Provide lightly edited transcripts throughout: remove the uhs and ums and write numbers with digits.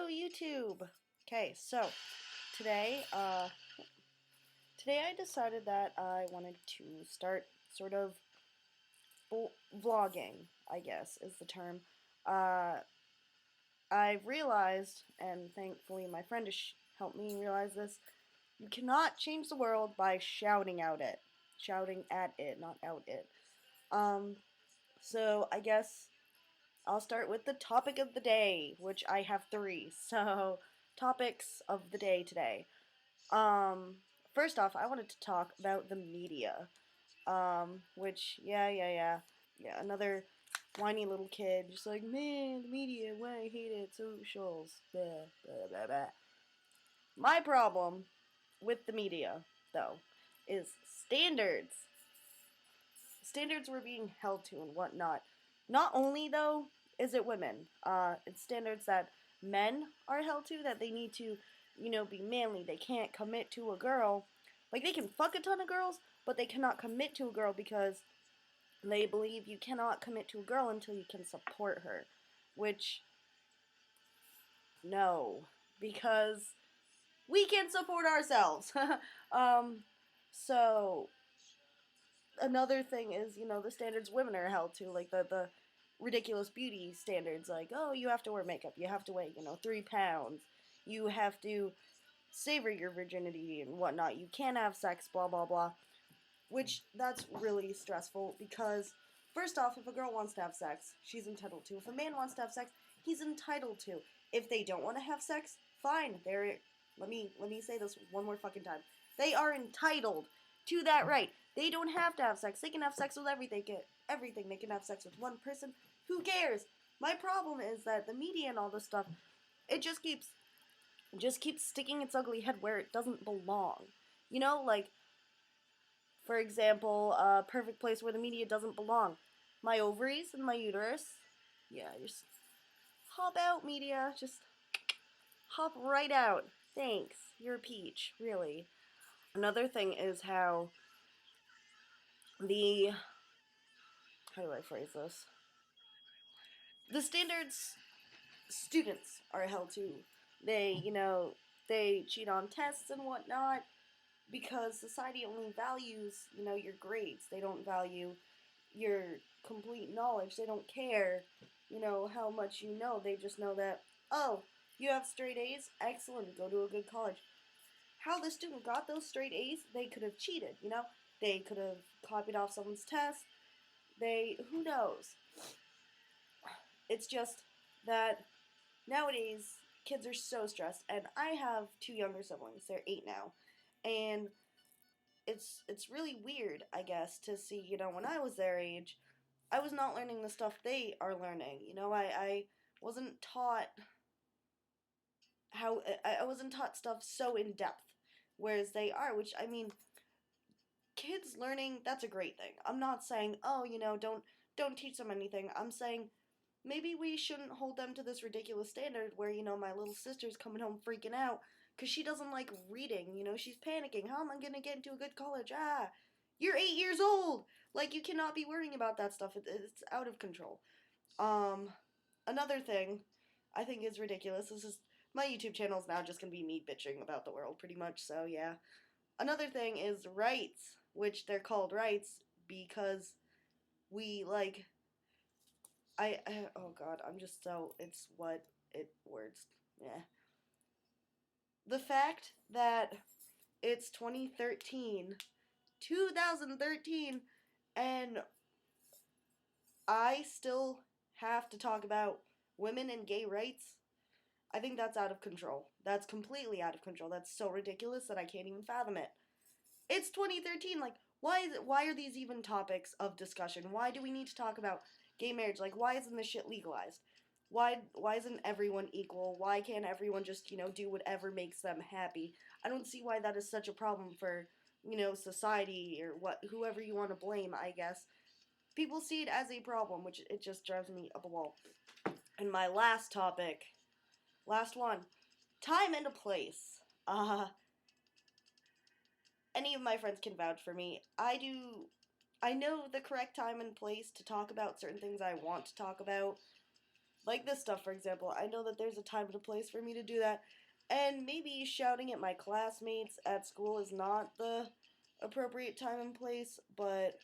Hello, YouTube. Okay, so today, today I decided that I wanted to start sort of vlogging, I guess is the term. Uh, I realized, and thankfully my friend has helped me realize this, you cannot change the world by shouting at it, not out it. Um, so I guess I'll start with the topic of the day, which I have three. So, topics of the day today. First off, I wanted to talk about the media. Which, yeah, another whiny little kid, just like, man, the media, why I hate it, socials, blah, blah, blah, blah. My problem with the media, though, is standards. Standards we're being held to and whatnot. Not only, though, is it women, it's standards that men are held to, that they need to, be manly. They can't commit to a girl. Like, they can fuck a ton of girls, but they cannot commit to a girl because they believe you cannot commit to a girl until you can support her. Which, no. Because we can support ourselves. um, so, another thing is, the standards women are held to, like the ridiculous beauty standards, like, oh, you have to wear makeup, you have to weigh, 3 pounds, you have to savor your virginity and whatnot, you can't have sex, blah, blah, blah. Which, that's really stressful because, first off, if a girl wants to have sex, she's entitled to. If a man wants to have sex, he's entitled to. If they don't want to have sex, fine. Let me say this one more fucking time. They are entitled to that right. They don't have to have sex. They can have sex with everything. Everything. They can have sex with one person. Who cares? My problem is that the media and all this stuff, it just keeps sticking its ugly head where it doesn't belong. Like, for example, a perfect place where the media doesn't belong. My ovaries and my uterus. Yeah, just hop out, media. Just hop right out. Thanks. You're a peach, really. Another thing is how the... How do I phrase this? The standards students are held to. They cheat on tests and whatnot because society only values, your grades. They don't value your complete knowledge. They don't care, how much you know. They just know that, oh, you have straight A's? Excellent, go to a good college. How the student got those straight A's, they could have cheated, They could have copied off someone's test. Who knows? It's just that nowadays, kids are so stressed, and I have two younger siblings. They're 8 now, and it's really weird, I guess, to see, when I was their age, I was not learning the stuff they are learning. I wasn't taught I wasn't taught stuff so in depth, whereas they are, which, I mean, kids learning, that's a great thing. I'm not saying, oh, don't teach them anything. I'm saying maybe we shouldn't hold them to this ridiculous standard where, my little sister's coming home freaking out because she doesn't like reading, she's panicking. How am I going to get into a good college? You're 8 years old! Like, you cannot be worrying about that stuff. It's out of control. Another thing I think is ridiculous. This is, my YouTube channel is now just going to be me bitching about the world, pretty much, so yeah. Another thing is rights, which they're called rights because we, like, oh god, I'm just so, it's what it words, yeah. The fact that it's 2013, and I still have to talk about women and gay rights, I think that's out of control. That's completely out of control. That's so ridiculous that I can't even fathom it. It's 2013, like, why are these even topics of discussion? Why do we need to talk about gay marriage? Like, why isn't this shit legalized? Why isn't everyone equal? Why can't everyone just, do whatever makes them happy? I don't see why that is such a problem for, society or whoever you want to blame, I guess. People see it as a problem, which it just drives me up a wall. And my last topic, last one, time and a place. Any of my friends can vouch for me. I know the correct time and place to talk about certain things I want to talk about, Like this stuff, for example. I know that there's a time and a place for me to do that. And maybe shouting at my classmates at school is not the appropriate time and place, but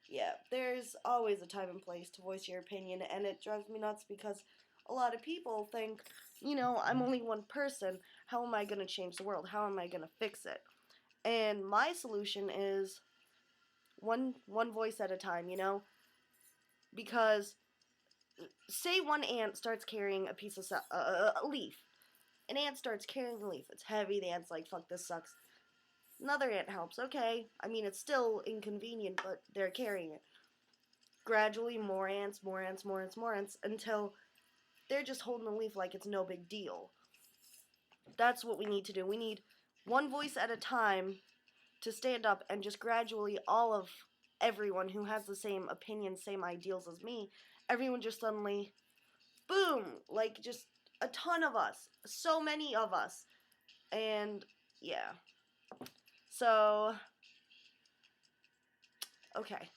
yeah, there's always a time and place to voice your opinion, and it drives me nuts because a lot of people think, I'm only one person. How am I going to change the world? How am I going to fix it? And my solution is one voice at a time, because say one ant starts carrying a piece of a leaf. An ant starts carrying a leaf. It's heavy. The ant's like, fuck, this sucks. Another ant helps. Okay. I mean, it's still inconvenient, but they're carrying it. Gradually, more ants, more ants, more ants, more ants, until they're just holding the leaf like it's no big deal. That's what we need to do. We need one voice at a time to stand up, and just gradually all of everyone who has the same opinions, same ideals as me, everyone just suddenly, boom, like just a ton of us, so many of us. And yeah. So, okay.